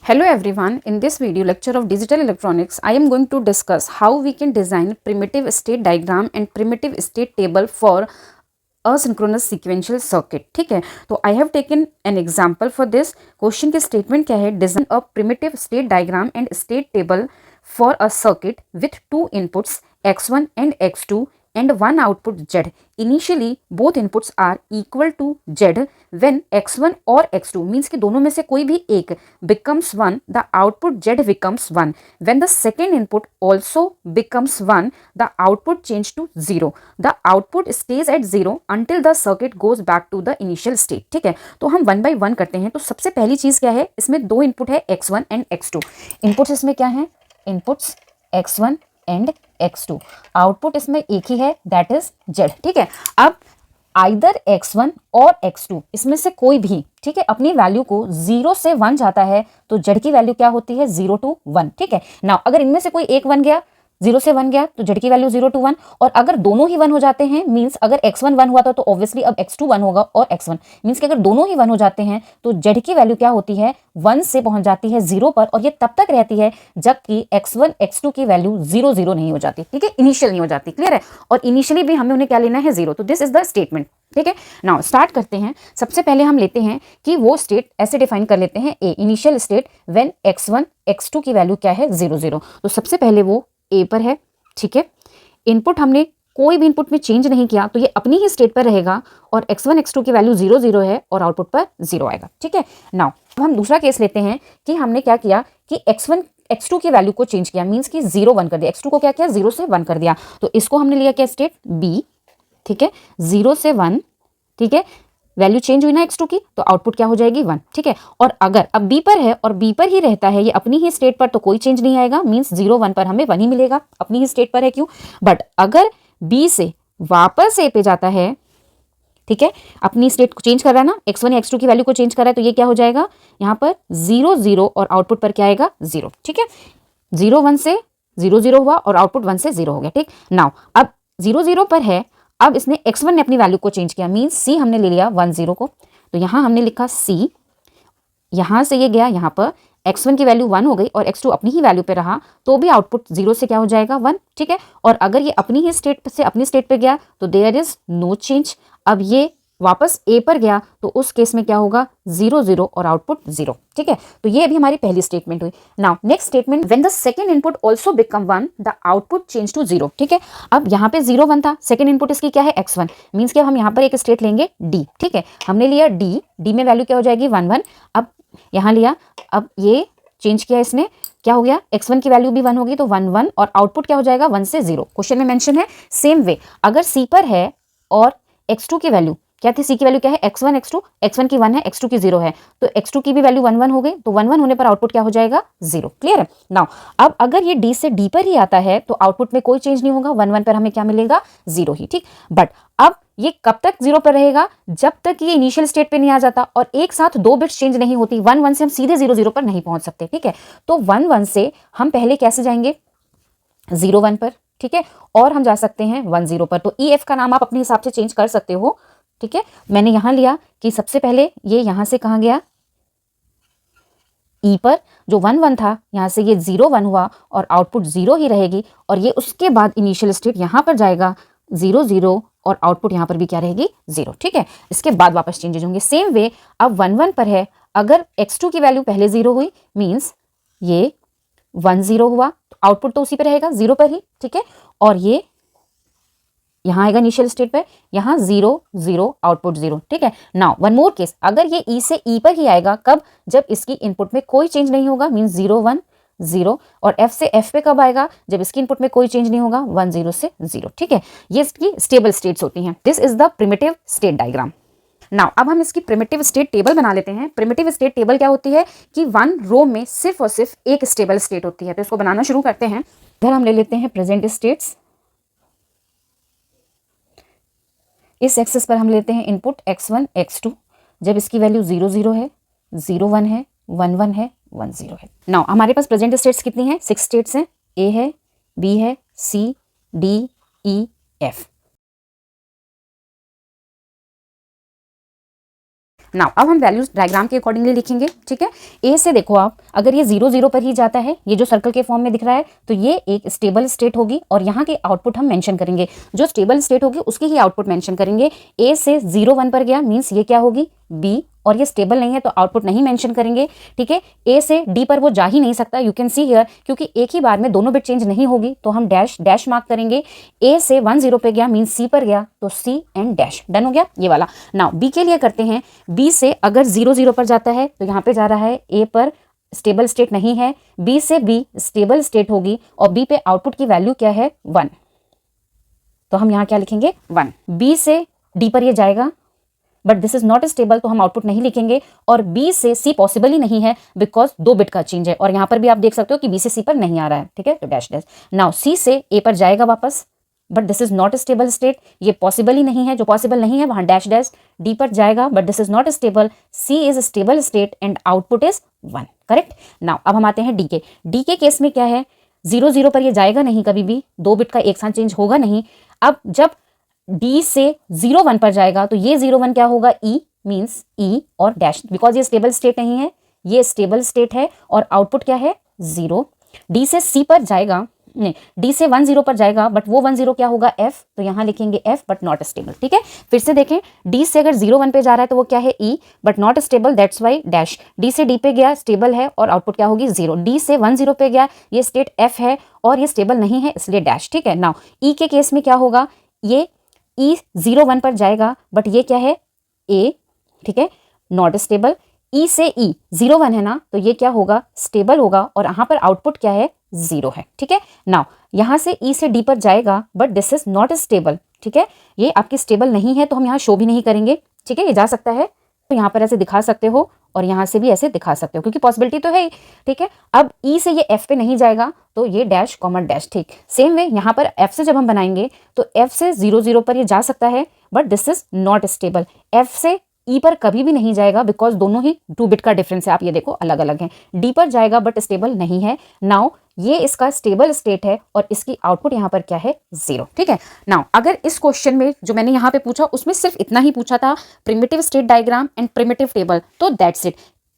Hello everyone, in this video lecture of digital electronics, I am going to discuss how we can design primitive state diagram and primitive state table for asynchronous sequential circuit. ठीक है, तो I have taken an example for this. Question के statement क्या है? Design a primitive state diagram and state table for a circuit with two inputs x1 and x2 and one output z. Initially both inputs are equal to z. When x1 और x2 means कि दोनों में से कोई भी एक becomes 1, the output z becomes 1. When the second input also becomes 1, the output change to 0. The output stays at 0 until the circuit goes back to the initial state. ठीक है, तो हम 1 by 1 करते हैं. तो सबसे पहली चीज क्या है, इसमें दो इनपुट है x1 एंड x2. इनपुट्स इसमें क्या है? Inputs x1 and x2. Output इसमें एक ही है, दैट इज z. ठीक है, अब आइदर x1 और x2 इसमें से कोई भी, ठीक है, अपनी वैल्यू को 0 से 1 जाता है तो z की वैल्यू क्या होती है? 0 to 1. ठीक है, नाउ अगर इनमें से कोई एक 1 गया, 0 से 1 गया, तो z की वैल्यू 0 to 1. और अगर दोनों ही 1 हो जाते हैं, मींस अगर x1 1 हुआ था तो ऑब्वियसली अब x2 1 होगा, और x1 मींस कि अगर दोनों ही 1 हो जाते हैं तो z की वैल्यू क्या होती है? 1 से पहुंच जाती है 0 पर, और ये तब तक रहती है जबकि x1 x2 की वैल्यू 0 0 नहीं हो जाती. ठीक है, इनिशियल नहीं हो जाती. क्लियर है? और इनिशियली भी हमें उन्हें क्या लेना है? 0. तो दिस इज द स्टेटमेंट. ठीक है, नाउ स्टार्ट करते हैं. सबसे पहले हम लेते हैं कि वो स्टेट ऐसे डिफाइन कर लेते हैं. ए initial state when x1 x2 की वैल्यू क्या है? 0 0. तो सबसे पहले वो ए पर है. ठीक है, इनपुट हमने कोई भी इनपुट में चेंज नहीं किया तो ये अपनी ही स्टेट पर रहेगा, और x1 x2 की वैल्यू 0 0 है और आउटपुट पर 0 आएगा. ठीक है, नाउ हम दूसरा केस लेते हैं कि हमने क्या किया कि x1 x2 की वैल्यू को चेंज किया, मींस कि 0 1 कर दिया. x2 को क्या किया? 0 से 1 कर दिया. तो इसको हमने लिया क्या? State B. ठीक है, 0 से 1. ठीक है, वैल्यू चेंज हुई ना x2 की, तो आउटपुट क्या हो जाएगी? 1. ठीक है, और अगर अब b पर है और b पर ही रहता है, ये अपनी ही स्टेट पर, तो कोई चेंज नहीं आएगा, मींस 0 1 पर हमें 1 ही मिलेगा, अपनी ही स्टेट पर है. क्यों? बट अगर b से वापस a पे जाता है, ठीक है, अपनी स्टेट को चेंज कर रहा है ना, x1 या x2 की वैल्यू को चेंज कर रहा है, तो ये क्या हो जाएगा? यहाँ पर 0 0 और आउटपुट पर क्या आएगा? 0. ठीक है, 0 1 से 0 0 हुआ और आउटपुट 1 से 0 हो गया. ठीक, नाउ अब 0 0 पर है, अब इसने x1 ने अपनी वैल्यू को चेंज किया, मींस c हमने ले लिया 1 0 को, तो यहां हमने लिखा c. यहां से ये गया, यहां पर x1 की वैल्यू 1 हो गई और x2 अपनी ही वैल्यू पे रहा, तो भी आउटपुट 0 से क्या हो जाएगा? 1. ठीक है, और अगर ये अपनी ही स्टेट से अपनी स्टेट पे गया तो देयर इज नो चेंज. अब ये वापस a पर गया तो उस केस में क्या होगा? 0 0 और आउटपुट 0. ठीक है, तो ये अभी हमारी पहली स्टेटमेंट हुई. Now next statement, when the second input also become 1, the output change to 0. ठीक है, अब यहाँ पे 0 1 था, सेकंड इनपुट इसकी क्या है? x1, मींस कि अब हम यहाँ पर एक स्टेट लेंगे d. ठीक है, हमने लिया d में वैल्यू क्या हो जाएगी? 1 1. अब यहाँ लिया, अब ये चेंज किया इसने, क्या हो गया? x1 की वैल्यू भी 1 होगी, तो 1 1 और आउटपुट क्या हो जाएगा? 1 से 0. क्वेश्चन में मेंशन है. सेम वे अगर c पर है और x2 की वैल्यू क्या थी? c की वैल्यू क्या है? x1 x2, x1 की 1 है, x2 की 0 है, तो x2 की भी वैल्यू 1 1 हो गई, तो 1 1 होने पर आउटपुट क्या हो जाएगा? 0. क्लियर है? नाउ अब अगर ये d से d पर ही आता है तो आउटपुट में कोई चेंज नहीं होगा, 1 1 पर हमें क्या मिलेगा? 0 ही. ठीक, बट अब ये कब तक 0 पर रहेगा? जब तक ये इनिशियल स्टेट पे नहीं आ जाता, और एक साथ दो बिट्स चेंज नहीं होती. 1 1 से हम सीधे 0 0 पर नहीं पहुंच सकते. ठीक है, तो 1 1 से हम पहले कैसे जाएंगे? 0 1 पर. ठीक है, और हम जा सकते हैं 1 0 पर. तो EF का नाम आप अपने हिसाब से चेंज कर सकते हो. ठीक है, मैंने यहां लिया कि सबसे पहले ये यहां से कहां गया? E पर, जो 1 1 था, यहां से ये 0 1 हुआ और आउटपुट 0 ही रहेगी, और ये उसके बाद इनिशियल स्टेट यहां पर जाएगा 0 0 और आउटपुट यहां पर भी क्या रहेगी? 0. ठीक है, इसके बाद वापस चेंजेज होंगे. सेम वे अब 1 1 पर है, अगर x2 की वैल्यू पहले 0 हुई, मींस ये 1 0 हुआ, तो आउटपुट तो उसी पर रहेगा 0 पर ही. ठीक है, और ये यहाँ आएगा इनिशियल स्टेट पर, यहाँ 0 0 आउटपुट 0. ठीक है, नाउ वन मोर केस, अगर ये E से E पर ही आएगा, कब? जब इसकी इनपुट में कोई चेंज नहीं होगा, मींस 0 1 0, और F से F पे कब आएगा? जब इसकी इनपुट में कोई चेंज नहीं होगा, 1 0 से 0. ठीक है, ये इसकी स्टेबल स्टेट्स होती हैं. This is the primitive state diagram. Now अब हम इसकी प्रिमिटिव स्टेट टेबल बना लेते हैं. प्रिमिटिव स्टेट टेबल क्या होती है कि 1 रो में सिर्फ और सिर्फ एक स्टेबल स्टेट होती है. तो इसको बनाना शुरू करते हैं. इधर हम ले लेते हैं प्रेजेंट स्टेट्स. इस एक्सेस पर हम लेते हैं इनपुट x1 x2, जब इसकी वैल्यू 0 0 है, 0 1 है, 1 1 है, 1 0 है. नाउ हमारे पास प्रेजेंट स्टेट्स कितनी हैं? 6 स्टेट्स हैं. A है, B है, C D E F. Now अब हम वैल्यूज डायग्राम के अकॉर्डिंगली लिखेंगे, ठीक है। ए से देखो आप, अगर ये 0 0 पर ही जाता है, ये जो सर्कल के फॉर्म में दिख रहा है, तो ये एक स्टेबल स्टेट होगी और यहाँ के आउटपुट हम मेंशन करेंगे, जो स्टेबल स्टेट होगी उसकी ही आउटपुट मेंशन करेंगे। ए से 0 1 पर गया मीन्स ये क्या होगी, बी, और ये स्टेबल नहीं है तो आउटपुट नहीं मेंशन करेंगे, ठीक है। ए से डी पर वो जा ही नहीं सकता, यू कैन सी हियर, क्योंकि एक ही बार में दोनों बिट चेंज नहीं होगी, तो हम डैश डैश मार्क करेंगे। ए से 1 0 पे गया मीन्स सी पर गया, तो सी एंड डैश, डन हो गया ये वाला। नाउ बी के लिए करते हैं, बी से अगर 0 0 पर जाता है तो यहाँ पे जा रहा है, ए पर स्टेबल स्टेट नहीं है, बी से बी स्टेबल स्टेट होगी और बी पे आउटपुट की वैल्यू क्या है, 1, तो हम यहाँ क्या लिखेंगे, 1। बी से डी पर ये जाएगा but this is not stable, तो हम आउटपुट नहीं लिखेंगे, और बी से सी पॉसिबल ही नहीं है बिकॉज 2 बिट का चेंज है, और यहाँ पर भी आप देख सकते हो कि बी से सी पर नहीं आ रहा है, ठीक है, तो डैश डैश। नाउ सी से ए पर जाएगा वापस, but this is not stable state, ये पॉसिबल ही नहीं है, जो पॉसिबल नहीं है वहां डैश डैश। डी पर जाएगा but this is not stable, C is stable state and output is 1, correct. Now अब हम आते हैं डी के। डी के केस में क्या है, 0 0 पर ये जाएगा नहीं, कभी भी 2 बिट का एक साथ चेंज होगा नहीं। अब जब डी से 0 1 पर जाएगा तो ये 0 1 क्या होगा, ई, मीन्स ई और डैश, बिकॉज ये स्टेबल स्टेट नहीं है, ये स्टेबल स्टेट है और आउटपुट क्या है, 0। डी से सी पर जाएगा, नहीं, डी से 1 0 पर जाएगा बट वो 1 0 क्या होगा, एफ, तो यहाँ लिखेंगे एफ बट नॉट स्टेबल, ठीक है। फिर से देखें, डी से अगर 0 1 पे जा रहा है तो वो क्या है, E but not stable, that's why dash. D से डी पे गया, स्टेबल है और आउटपुट क्या होगी, 0। डी से 1 0 पे गया, ये स्टेट एफ है और ये स्टेबल नहीं है इसलिए डैश, ठीक है। नाउ ई के केस में क्या होगा, ये ई 0 1 पर जाएगा बट ये क्या है, ए, ठीक है, नॉट स्टेबल। ई से ई 0 1 है ना, तो ये क्या होगा, स्टेबल होगा और यहाँ पर आउटपुट क्या है, 0 है, ठीक है। नाउ यहाँ से ई से डी पर जाएगा but this is not stable, ठीक है, ये आपकी स्टेबल नहीं है तो हम यहाँ शो भी नहीं करेंगे, ठीक है। ये जा सकता है तो यहाँ पर ऐसे दिखा सकते हो और यहाँ से भी ऐसे दिखा सकते हो क्योंकि पॉसिबिलिटी तो है ही, ठीक है। अब ई से ये एफ पे नहीं जाएगा तो ये डैश कॉमा डैश, ठीक। सेम वे यहाँ पर एफ से जब हम बनाएंगे तो एफ से 0 0 पर ये जा सकता है but this is not stable. F से ई पर कभी भी नहीं जाएगा बिकॉज दोनों ही 2 बिट का डिफरेंस है, आप ये देखो अलग अलग हैं। डी पर जाएगा बट स्टेबल नहीं है। नाउ ये इसका स्टेबल स्टेट है और इसकी आउटपुट यहाँ पर क्या है, 0, ठीक है। नाउ अगर इस क्वेश्चन में जो मैंने यहाँ पे पूछा उसमें सिर्फ इतना ही पूछा था, primitive state diagram and primitive table, तो दैट्स इट।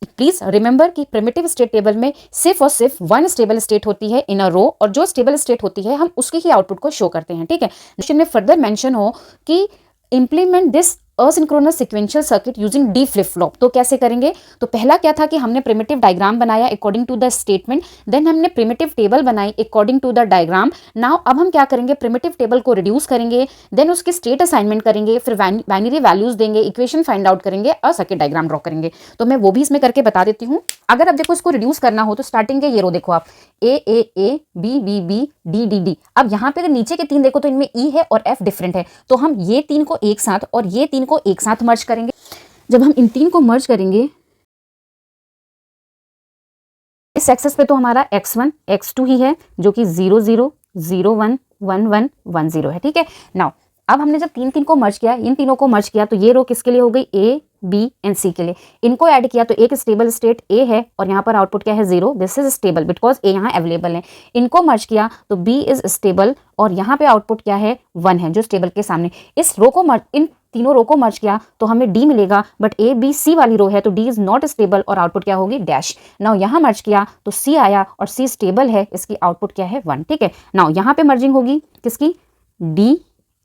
प्लीज रिमेंबर कि प्रिमिटिव स्टेट टेबल में सिर्फ और सिर्फ 1 स्टेबल स्टेट होती है इन अ रो, और जो स्टेबल स्टेट होती है हम उसकी ही आउटपुट को शो करते हैं, ठीक है। क्वेश्चन में फर्दर मेंशन हो कि implement this asynchronous sequential circuit using D flip flop, तो कैसे करेंगे, तो पहला क्या था कि हमने प्रिमिटिव डायग्राम बनाया according to the statement, then हमने प्रिमिटिव टेबल बनाई according to the diagram. Now अब हम क्या करेंगे, प्रिमिटिव टेबल को रिड्यूस करेंगे, देन उसकी स्टेट असाइनमेंट करेंगे, फिर बाइनरी वैल्यूज देंगे, इक्वेशन फाइंड आउट करेंगे और सर्किट डायग्राम ड्रॉ करेंगे। तो मैं वो भी इसमें करके बता देती हूँ। अगर अब देखो इसको रिड्यूस करना हो तो स्टार्टिंग के ये रो देखो आप, A B B B D D D. अब यहाँ पे अगर नीचे के 3 देखो तो इनमें ई है और एफ डिफरेंट है, तो हम ये 3 को एक साथ और ये 3 को एक साथ मर्ज करेंगे। जब हम इन 3 को मर्ज करेंगे इस एक्सेस पे तो हमारा x1 x2 ही है जो कि 0 0 0 1 1 1 1 0 है, ठीक है। नाउ अब हमने जब 3 को मर्ज किया, इन तीनों को मर्ज किया, तो ये रो किसके लिए हो गई, ए बी एंड सी के लिए। इनको ऐड किया तो एक स्टेबल स्टेट ए है और यहाँ पर आउटपुट क्या है, 0, दिस इज स्टेबल बिकॉज ए यहाँ अवेलेबल है। इनको मर्ज किया तो बी इज स्टेबल और यहाँ पे आउटपुट क्या है, 1 है जो स्टेबल के सामने। इस रो को इन तीनों रो को मर्ज किया तो हमें डी मिलेगा, बट ए बी सी वाली रो है तो डी इज नॉट स्टेबल और आउटपुट क्या होगी, डैश। नाउ यहाँ मर्ज किया तो सी आया और सी स्टेबल है, इसकी आउटपुट क्या है, 1, ठीक है। नाउ यहाँ पे मर्जिंग होगी किसकी, डी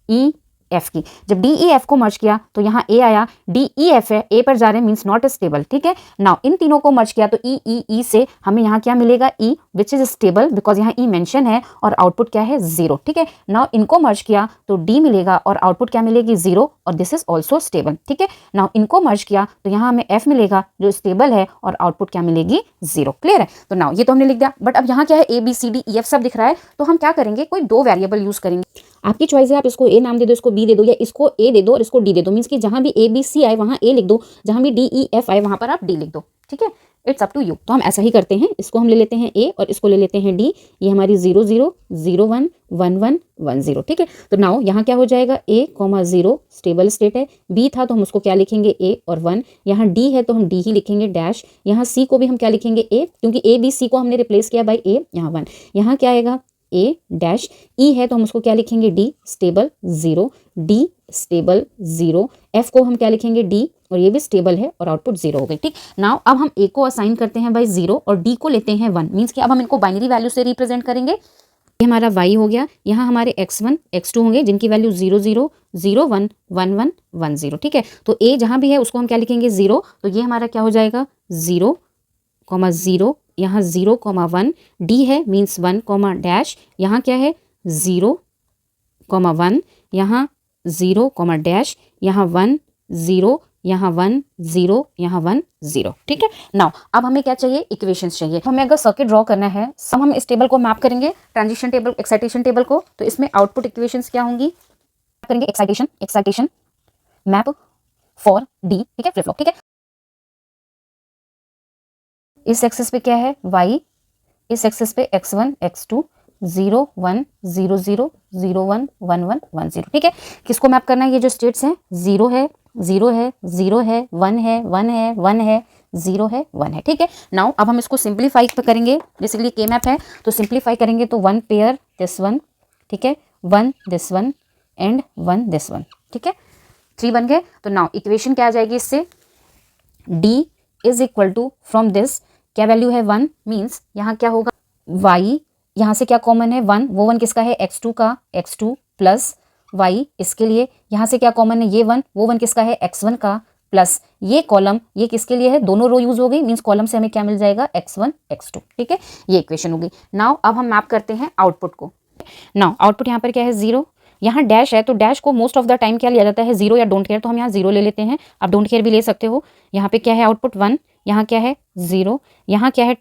ई एफ की। जब डी ई एफ को मर्ज किया तो यहाँ ए आया, डी ई एफ है, ए पर जा रहे हैं मीन्स नॉट स्टेबल, ठीक है। नाउ इन तीनों को मर्ज किया तो ई से हमें यहाँ क्या मिलेगा, ई विच इज स्टेबल बिकॉज यहाँ ई मेंशन है और आउटपुट क्या है, 0, ठीक है। नाउ इनको मर्ज किया तो डी मिलेगा और आउटपुट क्या मिलेगी, 0 और दिस इज ऑल्सो स्टेबल, ठीक है। नाउ इनको मर्ज किया तो यहाँ हमें एफ मिलेगा जो स्टेबल है और आउटपुट क्या मिलेगी, 0, क्लियर है। तो नाउ ये तो हमने लिख दिया, बट अब यहाँ क्या है, A B C D E F सब दिख रहा है, तो हम क्या करेंगे, कोई 2 वेरिएबल यूज करेंगे। आपकी चॉइस है, आप इसको ए नाम दे दो, इसको बी दे दो, या इसको ए दे दो और इसको डी दे दो, मीन्स कि जहां भी ए बी सी आए वहां ए लिख दो, जहां भी डी ई एफ आए वहां पर आप डी लिख दो, ठीक है। It's up to you. तो हम ऐसा ही करते हैं, इसको हम ले लेते हैं ए और इसको ले लेते हैं डी। ये हमारी 0 0 0 1 1 1 1 0, ठीक है। तो नाउ यहाँ क्या हो जाएगा, ए 0 स्टेबल स्टेट है, बी था तो हम उसको क्या लिखेंगे, ए और 1। यहाँ डी है तो हम डी ही लिखेंगे, डैश। यहाँ सी को भी हम क्या लिखेंगे, ए, क्योंकि ए बी सी को हमने रिप्लेस किया बाई ए, यहाँ 1। यहाँ क्या आएगा, ए डैश। ई है तो हम उसको क्या लिखेंगे, D stable 0, D stable 0, F को हम क्या लिखेंगे D, और ये भी स्टेबल है और आउटपुट 0 हो गई। ठीक, नाउ अब हम A को असाइन करते हैं बाई 0 और D को लेते हैं 1, मीन्स कि अब हम इनको बाइनरी वैल्यू से रिप्रेजेंट करेंगे। ये हमारा y हो गया, यहाँ हमारे x1 x2 होंगे जिनकी वैल्यू 0 0 0 1 1 1 1 0। ठीक है, तो a जहाँ भी है उसको हम क्या लिखेंगे 0, तो ये हमारा क्या हो जाएगा 0 0, यहाँ 0 1, d है मीन्स 1 डैश, यहाँ क्या है 0 1, यहाँ 0 डैश, यहाँ 1 0, यहाँ 1 0, यहाँ 1 0। ठीक है, नाउ अब हमें क्या चाहिए, इक्वेशंस चाहिए। हमें अगर सर्किट ड्रॉ करना है, सब हम इस टेबल को मैप करेंगे, ट्रांजिशन टेबल, एक्साइटेशन टेबल को, तो इसमें आउटपुट इक्वेशंस क्या होंगी, करेंगे एक्साइटेशन मैप फॉर डी। ठीक है, फ्लिप फ्लॉप। ठीक है, इस एक्सेस पे क्या है y, इस एक्सेस पे x1 x2 0 1 0 0 0 1 1 1 1 0। ठीक है, किसको मैप करना है, ये जो स्टेट्स हैं 0 है 0 है 0 है 1 है 1 है 1 है 0 है 1 है। ठीक है, नाउ अब हम इसको सिंप्लीफाई करेंगे, बेसिकली के मैप है तो सिंप्लीफाई करेंगे तो 1 पेयर दिस 1, ठीक है 1 दिस 1 एंड 1 दिस 1। ठीक है, 3 बन गए। तो नाउ इक्वेशन क्या आ जाएगी इससे, d is equal to from this क्या वैल्यू है 1, मीन्स यहाँ क्या होगा y, यहाँ से क्या कॉमन है 1, वो 1 किसका है x2 का, x2 प्लस y, इसके लिए यहाँ से क्या कॉमन है ये 1, वो 1 किसका है x1 का, प्लस ये कॉलम, ये किसके लिए है, दोनों रो यूज हो गई, मीन्स कॉलम से हमें क्या मिल जाएगा x1 x2। ठीक है, ये इक्वेशन होगी। नाउ अब हम मैप करते हैं आउटपुट को। नाउ आउटपुट यहाँ पर क्या है 0, यहाँ डैश है तो डैश को मोस्ट ऑफ द टाइम क्या लिया जाता है 0 या डोंट केयर, तो हम यहाँ 0 ले लेते हैं, आप डोंट केयर भी ले सकते हो। यहाँ पे क्या है आउटपुट 1, यहाँ क्या है 0, यहाँ क्या है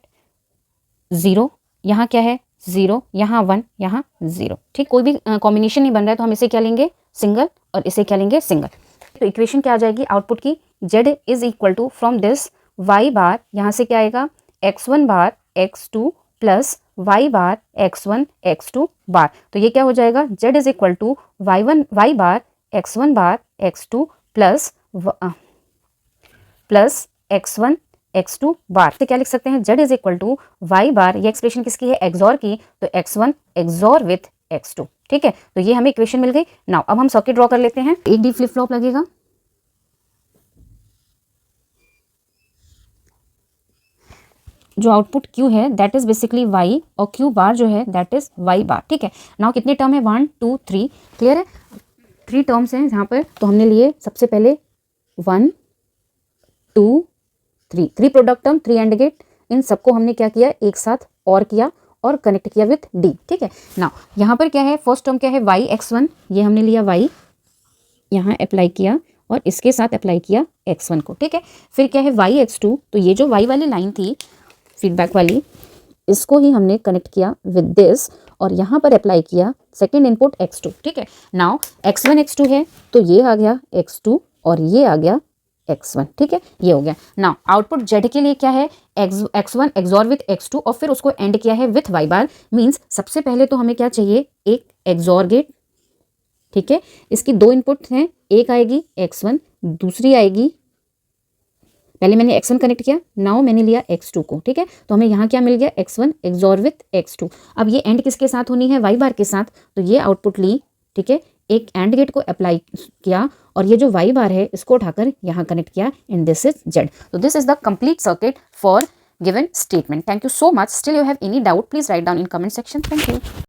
0, यहाँ क्या है 0, यहाँ 1, यहाँ 0। ठीक, कोई भी कॉम्बिनेशन नहीं बन रहा है तो हम इसे क्या लेंगे सिंगल और इसे क्या लेंगे सिंगल। तो इक्वेशन क्या आ जाएगी आउटपुट की, z is equal to from this y bar, यहाँ से क्या आएगा x1 bar x2 plus y bar x1 x2 bar, तो ये क्या हो जाएगा z is equal to y bar x1 bar x2 plus x1 x2 bar. तो क्या लिख सकते हैं z is equal to y bar, ये एक्सप्रेशन किसकी है एक्सॉर की, तो x1 एक्सॉर विथ x2। ठीक है, तो ये हमें इक्वेशन मिल गई। नाउ अब हम सर्किट ड्रॉ कर लेते हैं, एक डी फ्लिप फ्लॉप लगेगा, जो आउटपुट Q है दैट इज बेसिकली y और Q बार जो है दैट इज y बार। ठीक है, नाउ कितने टर्म है 1 2 3, क्लियर है, 3 टर्म्स हैं यहाँ पर, तो हमने लिए सबसे पहले 1 2 3 प्रोडक्ट टर्म, 3 एंड गेट, इन सबको हमने क्या किया एक साथ और किया और कनेक्ट किया विथ D। ठीक है, नाउ यहाँ पर क्या है फर्स्ट टर्म क्या है y x1, ये हमने लिया y, यहाँ अप्लाई किया और इसके साथ अप्लाई किया x1 को। ठीक है, फिर क्या है y x2, तो ये जो y वाली लाइन थी फीडबैक वाली, इसको ही हमने कनेक्ट किया विद दिस और यहाँ पर अप्लाई किया सेकेंड इनपुट x2। ठीक है, नाउ x1 x2 है तो ये आ गया x2 और ये आ गया x1। ठीक है, ये हो गया। नाउ आउटपुट z के लिए क्या है x1 एक्सॉर विथ x2 और फिर उसको एंड किया है विथ y बार, मीन्स सबसे पहले तो हमें क्या चाहिए एक एक्सॉर गेट। ठीक है, इसकी 2 इनपुट हैं, एक आएगी x1, दूसरी आएगी, पहले मैंने x1 कनेक्ट किया, नाउ मैंने लिया x2 को। ठीक है, तो हमें यहाँ क्या मिल गया x1 एक्सॉर विथ x2। अब ये एंड किसके साथ होनी है y बार के साथ, तो ये आउटपुट ली। ठीक है, एक एंड गेट को अप्लाई किया और ये जो y बार है इसको उठाकर यहाँ कनेक्ट किया एंड दिस इज z। तो this is the complete circuit for given statement. Thank you so much. Still you have any doubt please write down in comment section. Thank you.